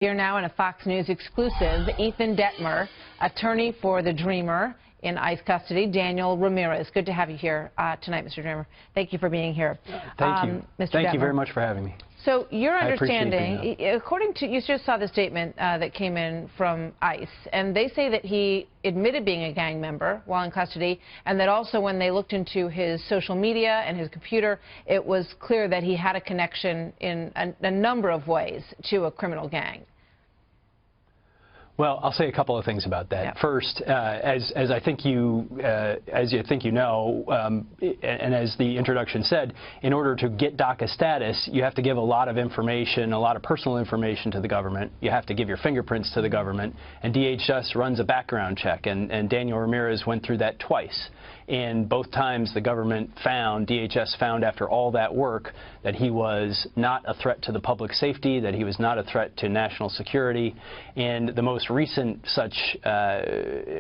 Here now in a Fox News exclusive, Ethan Dettmer, attorney for the Dreamer in ICE custody, Daniel Ramirez. Good to have you here tonight, Mr. Dreamer. Thank you for being here. Thank you. Mr. Thank Dettmer. you very much for having me. So your understanding, according to, you just saw the statement that came in from ICE, and they say that he admitted being a gang member while in custody, and that also when they looked into his social media and his computer, it was clear that he had a connection in a number of ways to a criminal gang. Well, I'll say a couple of things about that. Yeah. First, as you think you know, and as the introduction said, in order to get DACA status, you have to give a lot of information, a lot of personal information to the government. You have to give your fingerprints to the government, and DHS runs a background check, and Daniel Ramirez went through that twice. And both times the government found, DHS found after all that work, that he was not a threat to the public safety, that he was not a threat to national security, and the most recent such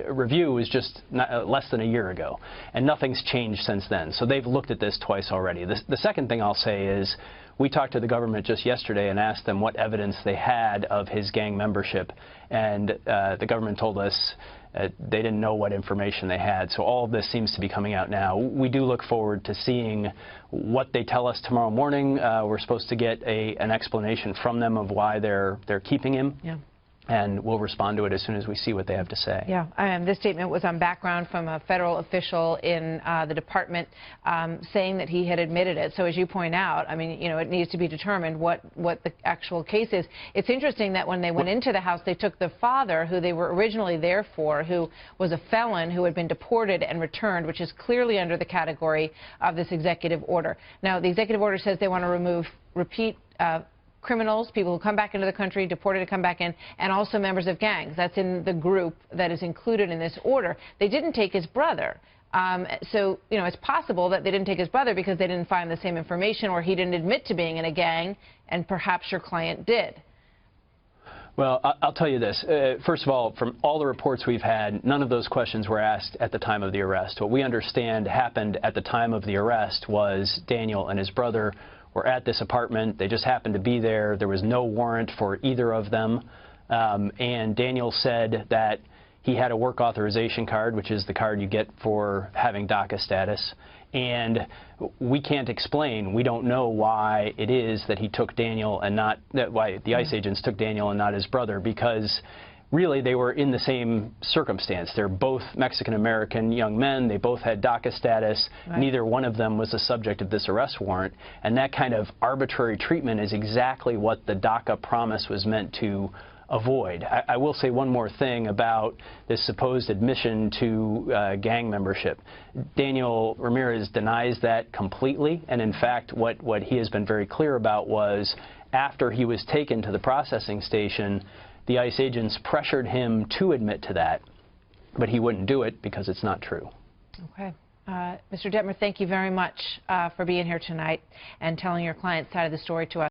review was just less than a year ago, and nothing's changed since then. So they've looked at this twice already. The second thing I'll say is we talked to the government just yesterday and asked them what evidence they had of his gang membership, and the government told us they didn't know what information they had. So all of this seems to be coming out now. We do look forward to seeing what they tell us tomorrow morning. We're supposed to get an explanation from them of why they're keeping him. Yeah. And we'll respond to it as soon as we see what they have to say. Yeah, this statement was on background from a federal official in the department saying that he had admitted it. So as you point out, I mean, you know, it needs to be determined what the actual case is. It's interesting that when they went into the house, they took the father, who they were originally there for, who was a felon who had been deported and returned, which is clearly under the category of this executive order. Now, the executive order says they want to remove repeat criminals, people who come back into the country, deported to come back in, and also members of gangs. That's in the group that is included in this order. They didn't take his brother. So, you know, it's possible that they didn't take his brother because they didn't find the same information, or he didn't admit to being in a gang, and perhaps your client did. Well, I'll tell you this. First of all, from all the reports we've had, none of those questions were asked at the time of the arrest. What we understand happened at the time of the arrest was Daniel and his brother were at this apartment. They just happened to be there. There was no warrant for either of them. And Daniel said that he had a work authorization card, which is the card you get for having DACA status. And we can't explain. We don't know why it is that he took Daniel and not, why the ICE agents took Daniel and not his brother, because really they were in the same circumstance. They're both Mexican-American young men. They both had DACA status. Right. Neither one of them was the subject of this arrest warrant. And that kind of arbitrary treatment is exactly what the DACA promise was meant to avoid. I will say one more thing about this supposed admission to gang membership. Daniel Ramirez denies that completely. And in fact, what he has been very clear about was after he was taken to the processing station, the ICE agents pressured him to admit to that, but he wouldn't do it because it's not true. Okay. Mr. Dettmer, thank you very much for being here tonight and telling your client's side of the story to us.